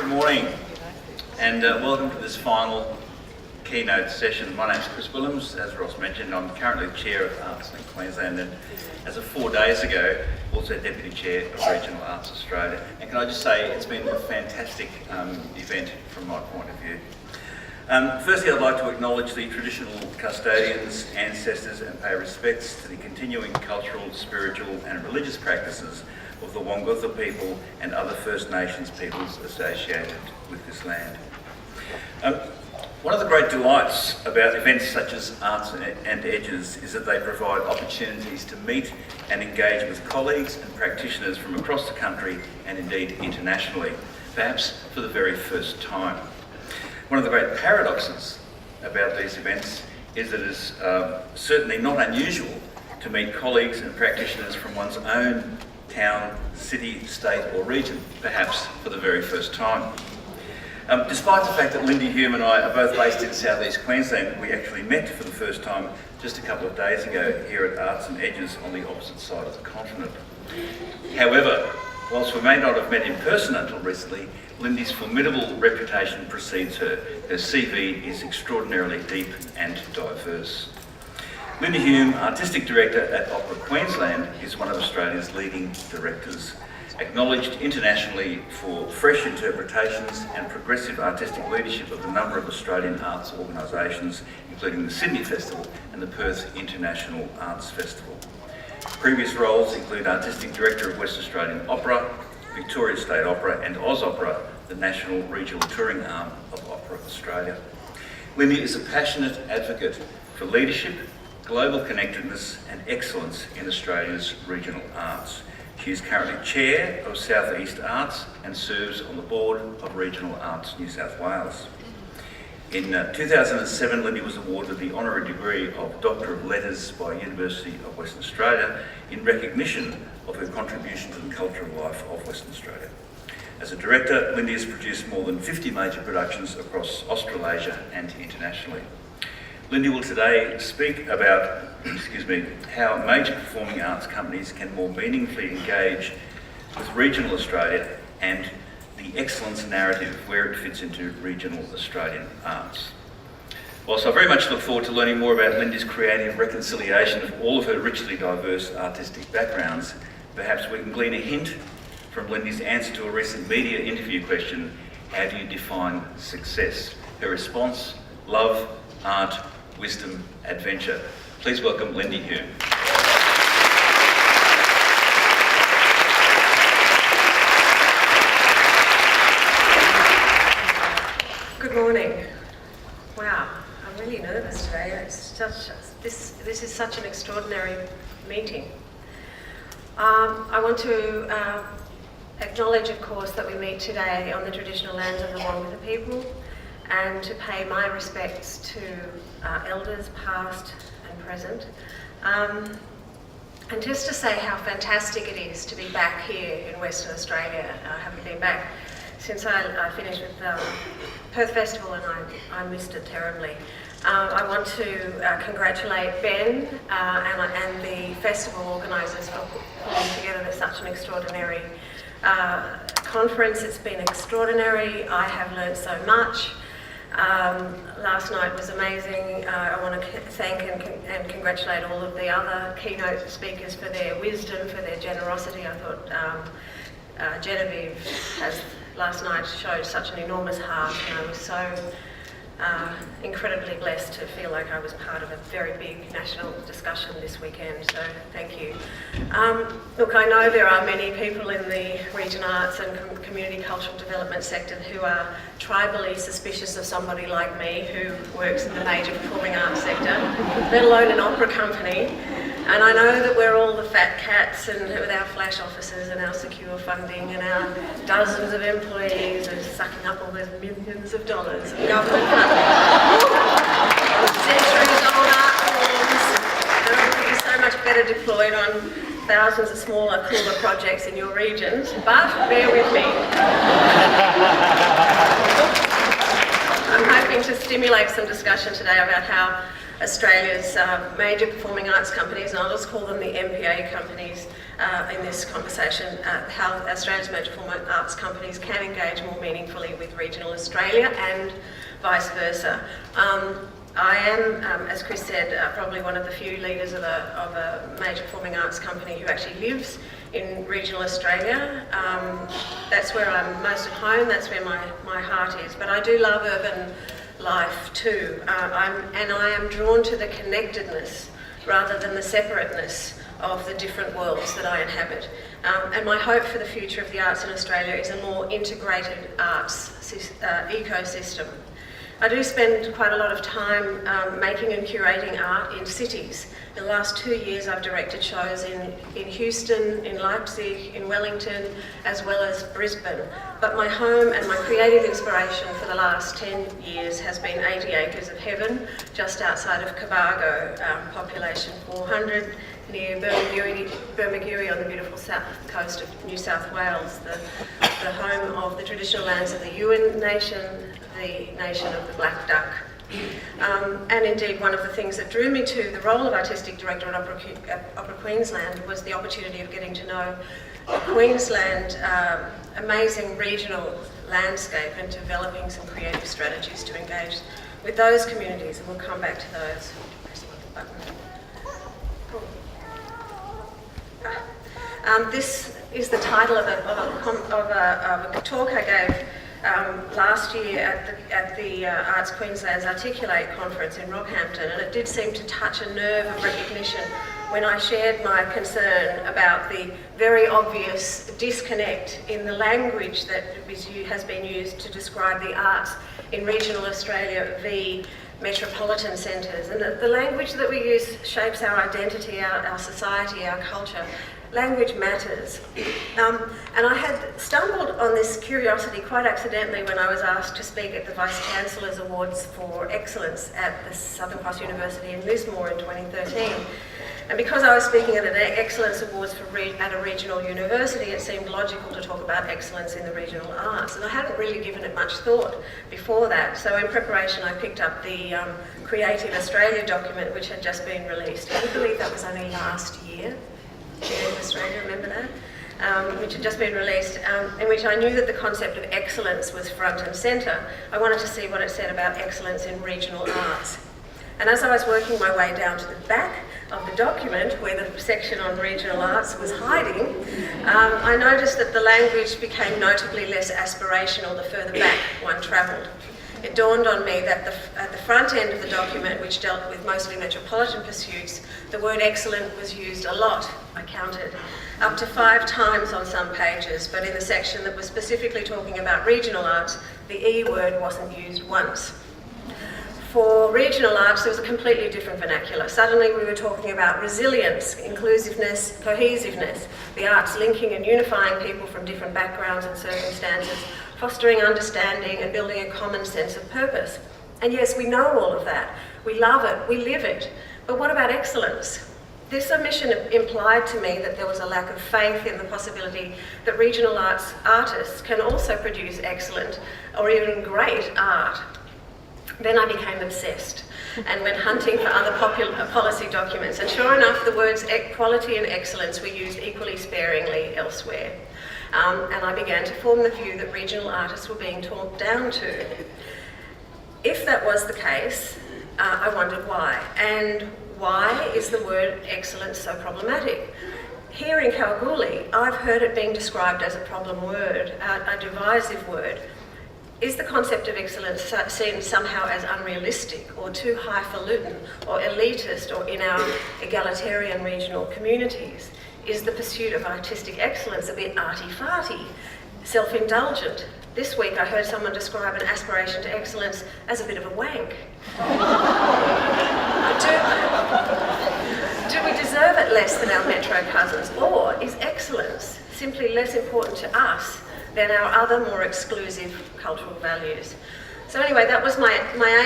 Good morning and welcome to this final keynote session. My name's Chris Williams. As Ross mentioned, I'm currently Chair of Arts in Queensland and as of 4 days ago, also Deputy Chair of Regional Arts Australia. And can I just say, it's been a fantastic event from my point of view. Firstly, I'd like to acknowledge the traditional custodians, ancestors and pay respects to the continuing cultural, spiritual and religious practices of the Wongutha people and other First Nations peoples associated with this land. One of the great delights about events such as Arts and Edges is that they provide opportunities to meet and engage with colleagues and practitioners from across the country and indeed internationally, perhaps for the very first time. One of the great paradoxes about these events is that it is certainly not unusual to meet colleagues and practitioners from one's own town, city, state or region, perhaps for the very first time. Despite the fact that Lindy Hume and I are both based in South East Queensland, we actually met for the first time just a couple of days ago here at Arts and Edges on the opposite side of the continent. However, whilst we may not have met in person until recently, Lindy's formidable reputation precedes her. Her CV is extraordinarily deep and diverse. Lindy Hume, Artistic Director at Opera Queensland, is one of Australia's leading directors, acknowledged internationally for fresh interpretations and progressive artistic leadership of a number of Australian arts organisations, including the Sydney Festival and the Perth International Arts Festival. Previous roles include Artistic Director of West Australian Opera, Victoria State Opera and Oz Opera, the national regional touring arm of Opera Australia. Lindy is a passionate advocate for leadership, global connectedness and excellence in Australia's regional arts. She is currently Chair of South East Arts and serves on the Board of Regional Arts New South Wales. In 2007, Lindy was awarded the Honorary degree of Doctor of Letters by University of Western Australia in recognition of her contribution to the cultural life of Western Australia. As a director, Lindy has produced more than 50 major productions across Australasia and internationally. Lindy will today speak about how major performing arts companies can more meaningfully engage with regional Australia and the excellence narrative where it fits into regional Australian arts. Whilst I very much look forward to learning more about Lindy's creative reconciliation of all of her richly diverse artistic backgrounds, perhaps we can glean a hint from Lindy's answer to a recent media interview question, how do you define success? Her response, love, art, wisdom, adventure. Please welcome Lindy Hume. Good morning. Wow, I'm really nervous today. This is such an extraordinary meeting. I want to acknowledge, of course, that we meet today on the traditional lands of the Wongutha people, and to pay my respects to elders past and present, and just to say how fantastic it is to be back here in Western Australia. I haven't been back since I finished with Perth Festival and I missed it terribly. I want to congratulate Ben and the festival organisers for putting together such an extraordinary conference. It's been extraordinary. I have learned so much. Last night was amazing. I want to thank and congratulate all of the other keynote speakers for their wisdom, for their generosity. I thought Genevieve last night showed such an enormous heart, and I was so incredibly blessed to feel like I was part of a very big national discussion this weekend, so thank you. Look, I know there are many people in the region arts and community cultural development sector who are tribally suspicious of somebody like me who works in the major performing arts sector, let alone an opera company. And I know that we're all the fat cats and with our flash offices and our secure funding and our dozens of employees and sucking up all those millions of dollars of government funding. Centuries-old art forms that would be so much better deployed on thousands of smaller, cooler projects in your regions, but bear with me. I'm hoping to stimulate some discussion today about how Australia's major performing arts companies, and I'll just call them the MPA companies, in this conversation how Australia's major performing arts companies can engage more meaningfully with regional Australia and vice versa. I am, as Chris said, probably one of the few leaders of a major performing arts company who actually lives in regional Australia. That's where I'm most at home, that's where my heart is. But I do love urban life too. I am drawn to the connectedness rather than the separateness of the different worlds that I inhabit. And my hope for the future of the arts in Australia is a more integrated arts ecosystem. I do spend quite a lot of time making and curating art in cities. In the last 2 years I've directed shows in Houston, in Leipzig, in Wellington, as well as Brisbane. But my home and my creative inspiration for the last 10 years has been 80 Acres of Heaven, just outside of Cobargo, population 400, near Bermagui on the beautiful south coast of New South Wales, the home of the traditional lands of the Yuin Nation, the nation of the Black Duck. And indeed, one of the things that drew me to the role of Artistic Director at Opera Queensland was the opportunity of getting to know the Queensland amazing regional landscape and developing some creative strategies to engage with those communities, and we'll come back to those. This is the title of a talk I gave last year at the Arts Queensland's Articulate conference in Rockhampton, and it did seem to touch a nerve of recognition when I shared my concern about the very obvious disconnect in the language that has been used to describe the arts in regional Australia v. metropolitan centres. And the language that we use shapes our identity, our society, our culture. Language matters. And I had stumbled on this curiosity quite accidentally when I was asked to speak at the Vice-Chancellor's Awards for Excellence at the Southern Cross University in Lismore in 2013. And because I was speaking at an Excellence Awards at a regional university, it seemed logical to talk about excellence in the regional arts. And I hadn't really given it much thought before that. So in preparation, I picked up the Creative Australia document, which had just been released. I believe that was only last year. Creative Australia, remember that? Which had just been released, in which I knew that the concept of excellence was front and centre. I wanted to see what it said about excellence in regional arts. And as I was working my way down to the back of the document, where the section on regional arts was hiding, I noticed that the language became notably less aspirational the further back one travelled. It dawned on me that at the front end of the document, which dealt with mostly metropolitan pursuits, the word excellent was used a lot, I counted, up to 5 times on some pages, but in the section that was specifically talking about regional arts, the E word wasn't used once. For regional arts, there was a completely different vernacular. Suddenly we were talking about resilience, inclusiveness, cohesiveness, the arts linking and unifying people from different backgrounds and circumstances, fostering understanding and building a common sense of purpose. And yes, we know all of that. We love it, we live it. But what about excellence? This omission implied to me that there was a lack of faith in the possibility that regional arts artists can also produce excellent or even great art. Then I became obsessed and went hunting for other policy documents, and sure enough, the words quality and excellence were used equally sparingly elsewhere. And I began to form the view that regional artists were being talked down to. If that was the case, I wondered why. And why is the word excellence so problematic? Here in Kalgoorlie, I've heard it being described as a problem word, a divisive word. Is the concept of excellence seen somehow as unrealistic or too highfalutin or elitist or in our egalitarian regional communities? Is the pursuit of artistic excellence a bit arty-farty, self-indulgent? This week I heard someone describe an aspiration to excellence as a bit of a wank. Do we deserve it less than our metro cousins? Or is excellence simply less important to us than our other more exclusive cultural values? So anyway, that was my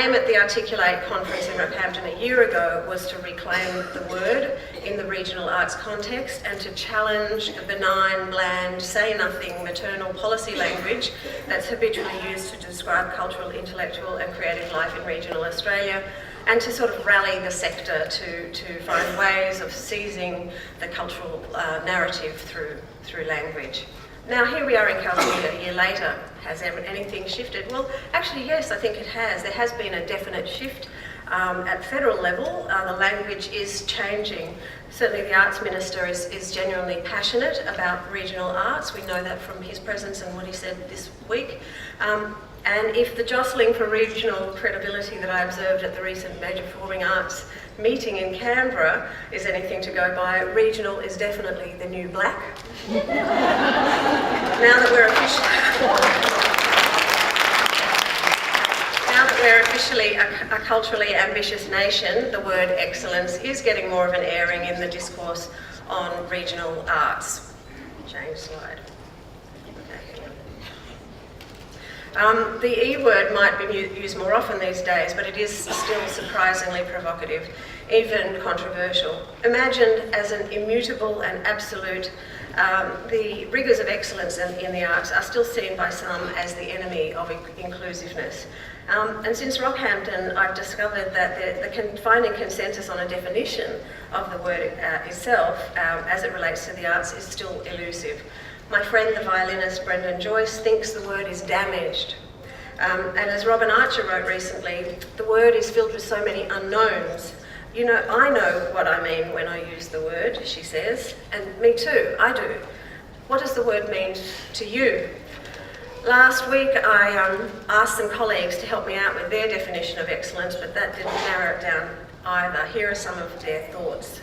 aim at the Articulate conference in Rockhampton a year ago, was to reclaim the word in the regional arts context and to challenge the benign, bland, say-nothing maternal policy language that's habitually used to describe cultural, intellectual and creative life in regional Australia and to sort of rally the sector to find ways of seizing the cultural narrative through language. Now here we are in Kalgoorlie a year later. Has anything shifted? Well, actually yes, I think it has. There has been a definite shift at federal level. The language is changing. Certainly the Arts Minister is genuinely passionate about regional arts. We know that from his presence and what he said this week. And if the jostling for regional credibility that I observed at the recent Major Performing Arts meeting in Canberra is anything to go by, regional is definitely the new black. Now that we're officially a culturally ambitious nation, the word excellence is getting more of an airing in the discourse on regional arts. Change slide. The E word might be used more often these days, but it is still surprisingly provocative, even controversial. Imagined as an immutable and absolute, the rigours of excellence in the arts are still seen by some as the enemy of inclusiveness. And since Rockhampton, I've discovered that finding consensus on a definition of the word itself, as it relates to the arts, is still elusive. My friend, the violinist Brendan Joyce, thinks the word is damaged. And as Robin Archer wrote recently, the word is filled with so many unknowns. You know, I know what I mean when I use the word, she says, and me too, I do. What does the word mean to you? Last week I asked some colleagues to help me out with their definition of excellence, but that didn't narrow it down either. Here are some of their thoughts.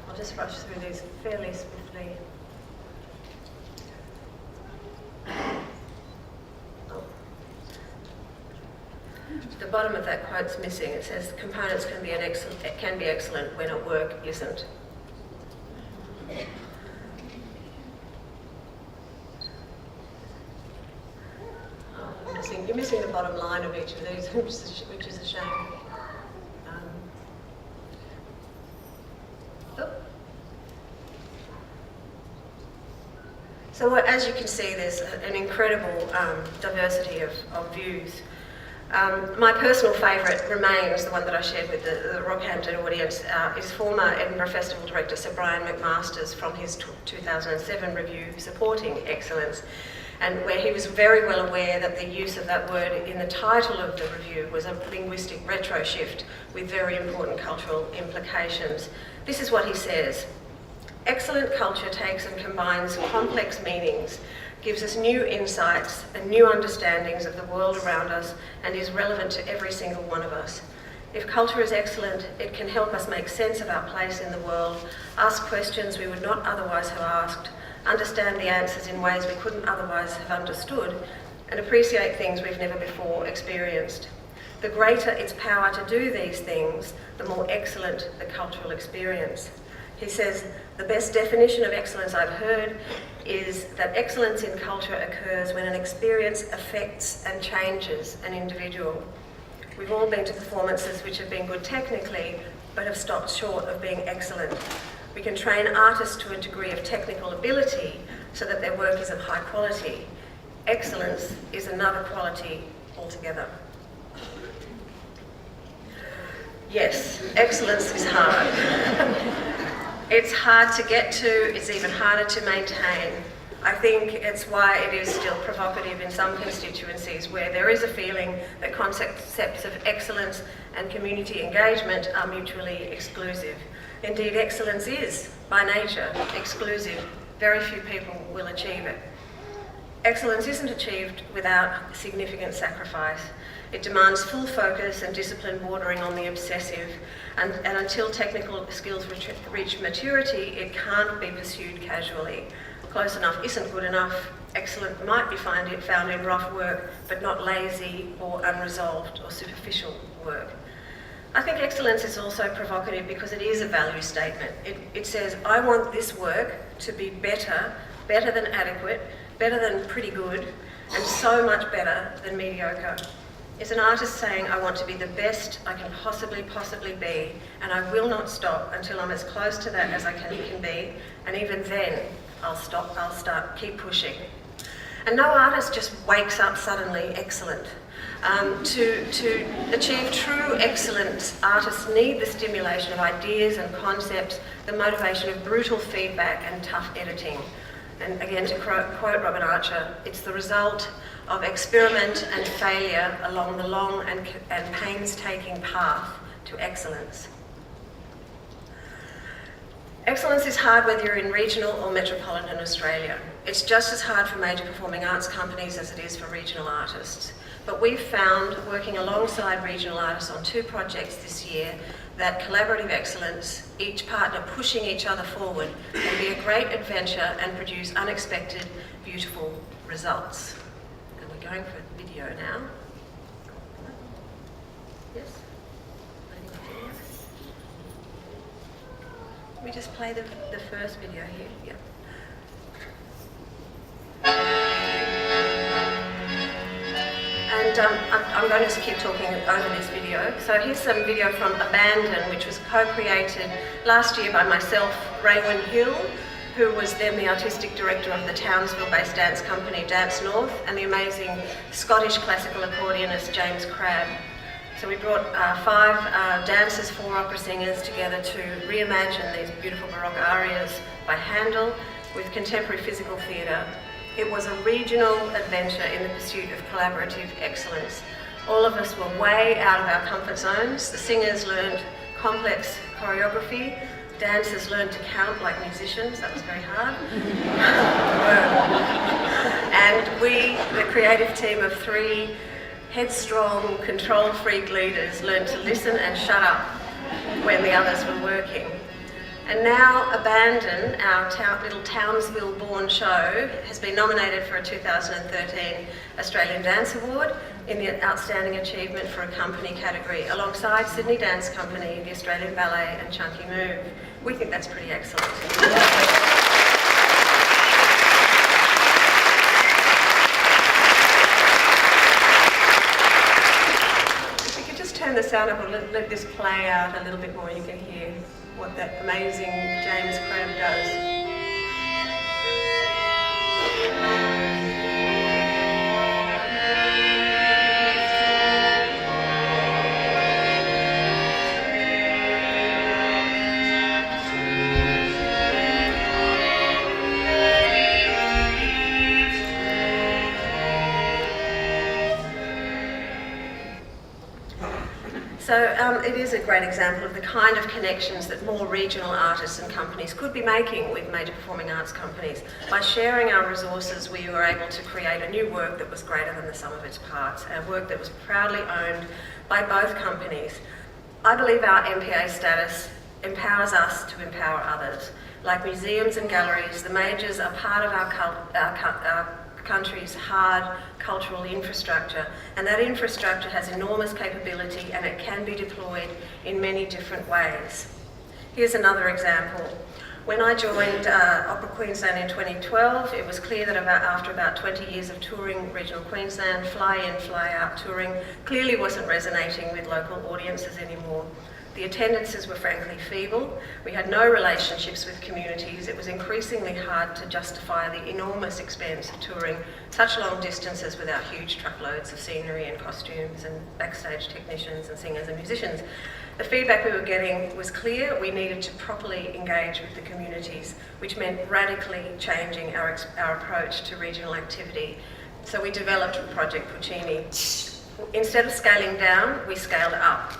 I'll just rush through these fairly swiftly. The bottom of that quote's missing. It says components can be excellent when a work isn't. You're missing the bottom line of each of these, which is a shame. So as you can see, there's an incredible diversity of views. My personal favourite remains the one that I shared with the Rockhampton audience, is former Edinburgh Festival Director Sir Brian McMasters from his 2007 review supporting excellence, and where he was very well aware that the use of that word in the title of the review was a linguistic retro shift with very important cultural implications. This is what he says: excellent culture takes and combines complex meanings, gives us new insights and new understandings of the world around us, and is relevant to every single one of us. If culture is excellent, it can help us make sense of our place in the world, ask questions we would not otherwise have asked, understand the answers in ways we couldn't otherwise have understood, and appreciate things we've never before experienced. The greater its power to do these things, the more excellent the cultural experience. He says, the best definition of excellence I've heard is that excellence in culture occurs when an experience affects and changes an individual. We've all been to performances which have been good technically, but have stopped short of being excellent. We can train artists to a degree of technical ability so that their work is of high quality. Excellence is another quality altogether. Yes, excellence is hard. It's hard to get to, it's even harder to maintain. I think it's why it is still provocative in some constituencies where there is a feeling that concepts of excellence and community engagement are mutually exclusive. Indeed, excellence is, by nature, exclusive. Very few people will achieve it. Excellence isn't achieved without significant sacrifice. It demands full focus and discipline bordering on the obsessive, and until technical skills reach maturity, it can't be pursued casually. Close enough isn't good enough. Excellent might be found in rough work, but not lazy or unresolved or superficial work. I think excellence is also provocative because it is a value statement. It says, I want this work to be better than adequate, better than pretty good, and so much better than mediocre. It's an artist saying, I want to be the best I can possibly be, and I will not stop until I'm as close to that as I can be, and even then, I'll start, keep pushing. And no artist just wakes up suddenly excellent. To achieve true excellence, artists need the stimulation of ideas and concepts, the motivation of brutal feedback and tough editing. And again, to quote Robert Archer, it's the result of experiment and failure along the long and painstaking path to excellence. Excellence is hard whether you're in regional or metropolitan Australia. It's just as hard for major performing arts companies as it is for regional artists. But we've found, working alongside regional artists on 2 projects this year, that collaborative excellence, each partner pushing each other forward, can be a great adventure and produce unexpected, beautiful results. And we're going for video now. Yes? Can we just play the first video here? Yeah. And I'm going to keep talking over this video. So here's some video from Abandon, which was co-created last year by myself, Raywin Hill, who was then the artistic director of the Townsville-based dance company Dance North, and the amazing Scottish classical accordionist James Crabb. So we brought 5 dancers, 4 opera singers together to reimagine these beautiful Baroque arias by Handel with contemporary physical theatre. It was a regional adventure in the pursuit of collaborative excellence. All of us were way out of our comfort zones. The singers learned complex choreography. Dancers learned to count like musicians. That was very hard. And we, the creative team of 3 headstrong, control freak leaders, learned to listen and shut up when the others were working. And now Abandon, our little Townsville-born show, has been nominated for a 2013 Australian Dance Award in the Outstanding Achievement for a Company category, alongside Sydney Dance Company, the Australian Ballet and Chunky Move. We think that's pretty excellent. If we could just turn the sound up and let this play out a little bit more, you can hear what that amazing James Crabb does. So it is a great example of the kind of connections that more regional artists and companies could be making with major performing arts companies. By sharing our resources, we were able to create a new work that was greater than the sum of its parts, a work that was proudly owned by both companies. I believe our MPA status empowers us to empower others. Like museums and galleries, the majors are part of our country's hard cultural infrastructure, and that infrastructure has enormous capability and it can be deployed in many different ways. Here's another example. When I joined Opera Queensland in 2012, it was clear that after about 20 years of touring regional Queensland, fly-in, fly-out touring clearly wasn't resonating with local audiences anymore. The attendances were frankly feeble. We had no relationships with communities. It was increasingly hard to justify the enormous expense of touring such long distances without huge truckloads of scenery and costumes and backstage technicians and singers and musicians. The feedback we were getting was clear. We needed to properly engage with the communities, which meant radically changing our approach to regional activity. So we developed Project Puccini. Instead of scaling down, we scaled up.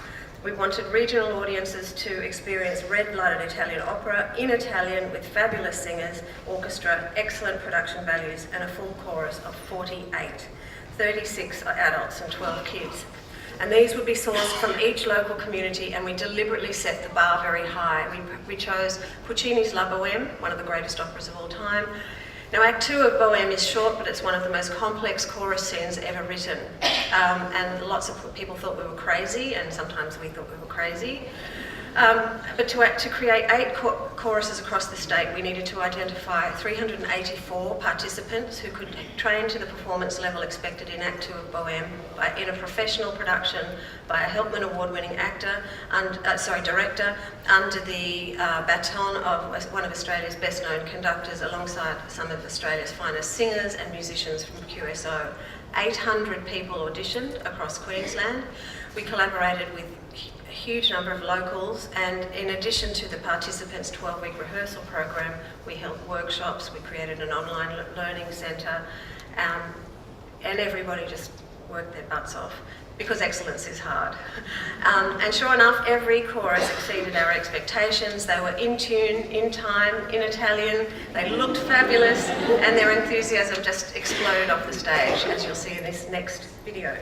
We wanted regional audiences to experience red-blooded Italian opera in Italian with fabulous singers, orchestra, excellent production values, and a full chorus of 48, 36 adults and 12 kids. And these would be sourced from each local community, and we deliberately set the bar very high. We chose Puccini's La Bohème, one of the greatest operas of all time. Now, Act 2 of Bohème is short, but it's one of the most complex chorus scenes ever written. And lots of people thought we were crazy, and sometimes we thought we were crazy. But to create 8 choruses across the state, we needed to identify 384 participants who could train to the performance level expected in Act 2 of Bohème in a professional production by a Helpman Award-winning director under the baton of one of Australia's best-known conductors, alongside some of Australia's finest singers and musicians from QSO. 800 people auditioned across Queensland. We collaborated with a huge number of locals, and in addition to the participants' 12-week rehearsal program, we held workshops, we created an online learning centre, and everybody just worked their butts off, because excellence is hard. And sure enough, every chorus exceeded our expectations. They were in tune, in time, in Italian. They looked fabulous, and their enthusiasm just exploded off the stage, as you'll see in this next video.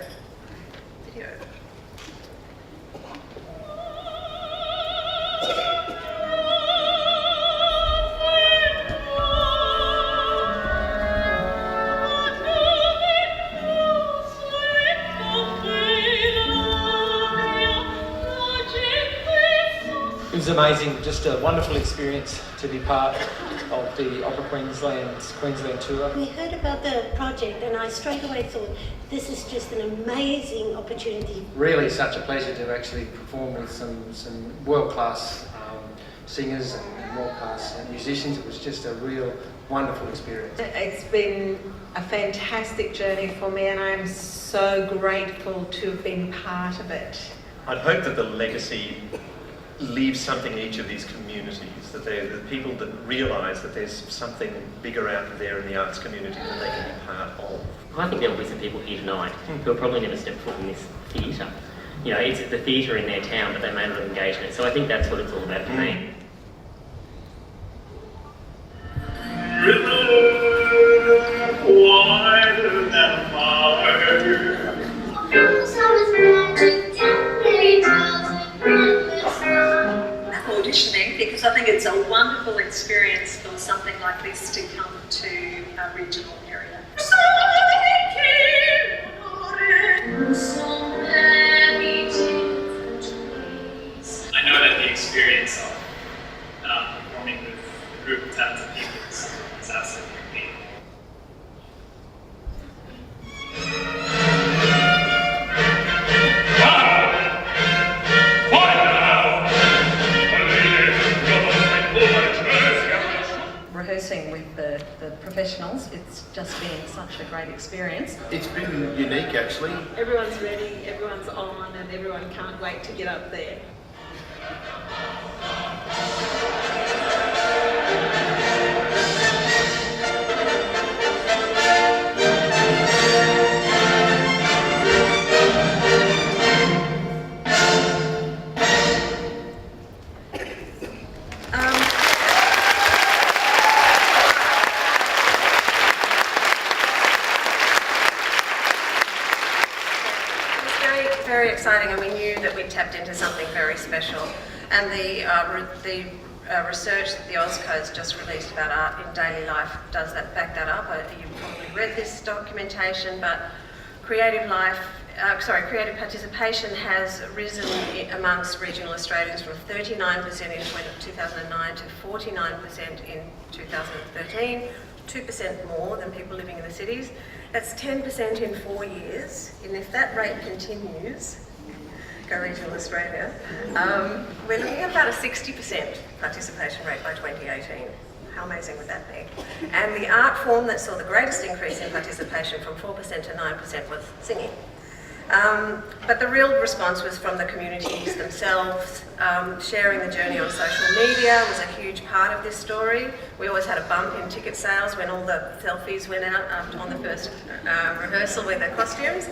It was amazing, just a wonderful experience to be part of the Opera Queensland tour. We heard about the project and I straight away thought, this is just an amazing opportunity. Really such a pleasure to actually perform with some world-class singers and world-class musicians. It was just a real wonderful experience. It's been a fantastic journey for me, and I'm so grateful to have been part of it. I'd hope that the legacy leaves something in each of these communities, that they're the people that realise that there's something bigger out there in the arts community that they can be part of. I think there will be some people here tonight who have probably never stepped foot in this theatre. You know, it's the theatre in their town, but they may not engage in it. So I think that's what it's all about for me. Auditioning, because I think it's a wonderful experience for something like this to come to a regional area. I know that the experience of performing with a group of talented people is absolutely amazing. Rehearsing with the professionals, it's just been such a great experience. It's been unique actually. Everyone's ready, everyone's on, and everyone can't wait to get up there. Very exciting, and we knew that we'd tapped into something very special. And the research that the AusCode's just released about art in daily life does back that up. You've probably read this documentation, but creative participation has risen amongst regional Australians from 39% in 2009 to 49% in 2013, 2% more than people living in the cities. That's 10% in 4 years, and if that rate continues, go regional Australia, we're looking at about a 60% participation rate by 2018. How amazing would that be? And the art form that saw the greatest increase in participation from 4% to 9% was singing. But the real response was from the communities themselves. Sharing the journey on social media was a huge part of this story. We always had a bump in ticket sales when all the selfies went out on the first rehearsal with their costumes.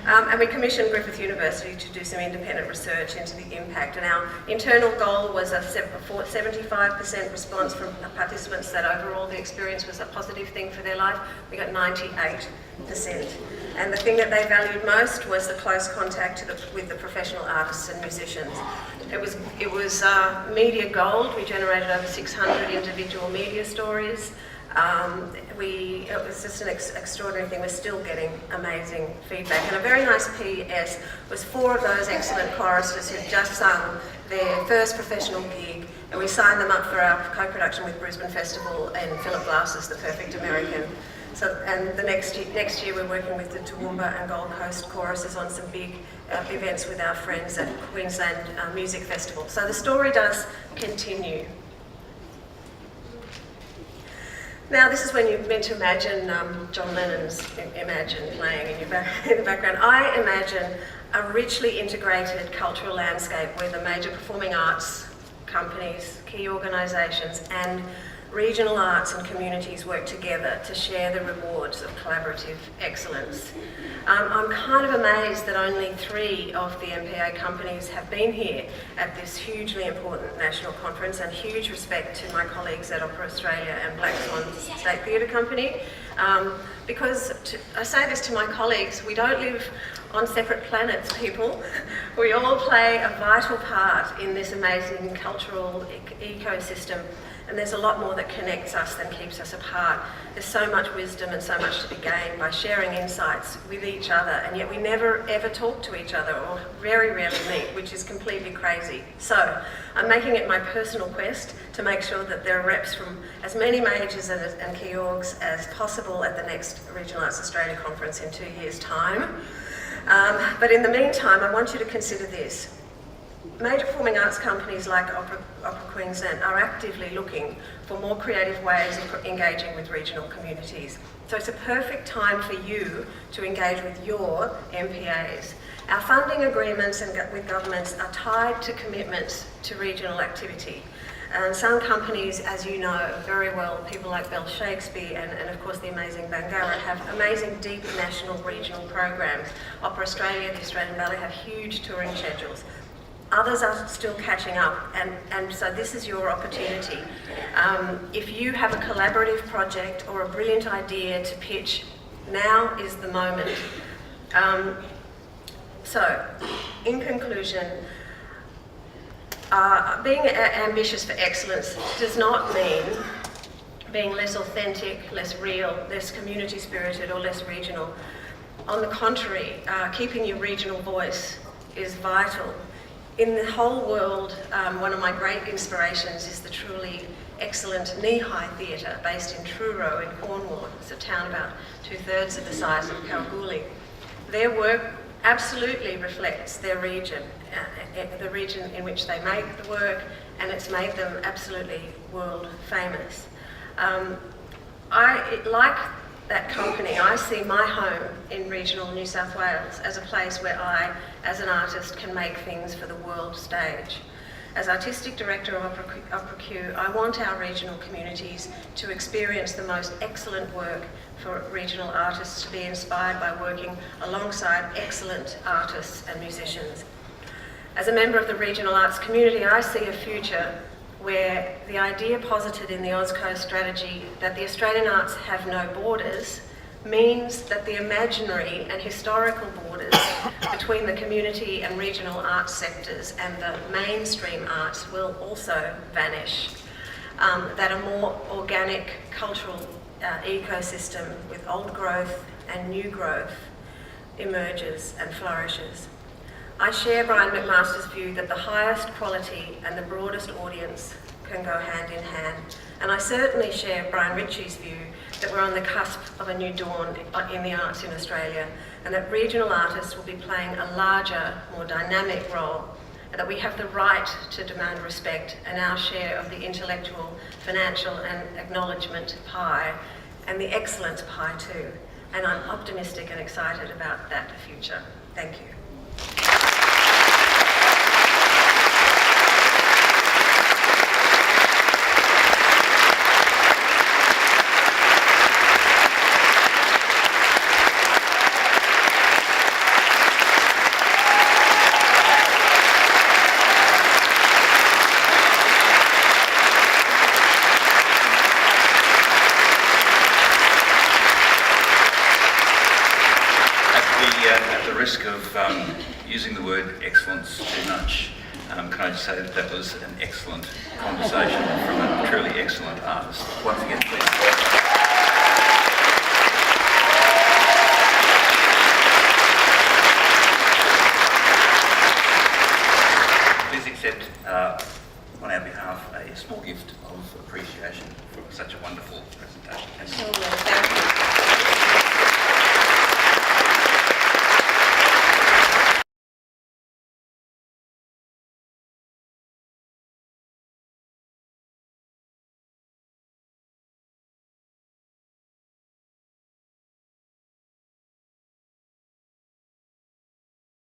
And we commissioned Griffith University to do some independent research into the impact. And our internal goal was a 75% response from participants that overall the experience was a positive thing for their life. We got 98%. And the thing that they valued most was the close contact with the professional artists and musicians. It was media gold. We generated over 600 individual media stories. It was just an extraordinary thing. We're still getting amazing feedback. And a very nice PS was 4 of those excellent choristers who've just sung their first professional gig, and we signed them up for our co-production with Brisbane Festival and Philip Glass's The Perfect American. So, and the next year we're working with the Toowoomba and Gold Coast choruses on some big events with our friends at Queensland Music Festival. So the story does continue. Now, this is when you're meant to imagine John Lennon's Imagine playing in the background. I imagine a richly integrated cultural landscape where the major performing arts companies, key organisations and regional arts and communities work together to share the rewards of collaborative excellence. I'm kind of amazed that only 3 of the MPA companies have been here at this hugely important national conference, and huge respect to my colleagues at Opera Australia and Black Swan State Theatre Company. Because I say this to my colleagues, we don't live on separate planets, people. We all play a vital part in this amazing cultural ecosystem. And there's a lot more that connects us than keeps us apart. There's so much wisdom and so much to be gained by sharing insights with each other, and yet we never ever talk to each other, or very rarely meet, which is completely crazy. So I'm making it my personal quest to make sure that there are reps from as many majors and key orgs as possible at the next Regional Arts Australia conference in 2 years' time. But in the meantime, I want you to consider this. Major performing arts companies like Opera Queensland are actively looking for more creative ways of engaging with regional communities. So it's a perfect time for you to engage with your MPAs. Our funding agreements with governments are tied to commitments to regional activity. And some companies, as you know very well, people like Bell Shakespeare and of course the amazing Bangarra, have amazing deep national regional programs. Opera Australia, the Australian Ballet have huge touring schedules. Others are still catching up, and so this is your opportunity. If you have a collaborative project or a brilliant idea to pitch, now is the moment. So, in conclusion, being ambitious for excellence does not mean being less authentic, less real, less community spirited or less regional. On the contrary, keeping your regional voice is vital. In the whole world, one of my great inspirations is the truly excellent Knee-High Theatre based in Truro in Cornwall. It's a town about 2/3 of the size of Kalgoorlie. Their work absolutely reflects their region, the region in which they make the work, and it's made them absolutely world famous. Like that company, I see my home in regional New South Wales as a place where I, as an artist, can make things for the world stage. As Artistic Director of Opera Q, I want our regional communities to experience the most excellent work for regional artists to be inspired by working alongside excellent artists and musicians. As a member of the regional arts community, I see a future where the idea posited in the AusCo strategy that the Australian arts have no borders means that the imaginary and historical borders between the community and regional arts sectors and the mainstream arts will also vanish. That a more organic cultural ecosystem with old growth and new growth emerges and flourishes. I share Brian McMaster's view that the highest quality and the broadest audience can go hand in hand. And I certainly share Brian Ritchie's view that we're on the cusp of a new dawn in the arts in Australia, and that regional artists will be playing a larger, more dynamic role, and that we have the right to demand respect and our share of the intellectual, financial and acknowledgement pie, and the excellence pie too. And I'm optimistic and excited about that future. Thank you. At the risk of using the word excellence too much, can I just say that that was an excellent conversation from a truly excellent artist. Once again, please. our behalf a small gift of appreciation for such a wonderful presentation. Thank you. Sure, thank you.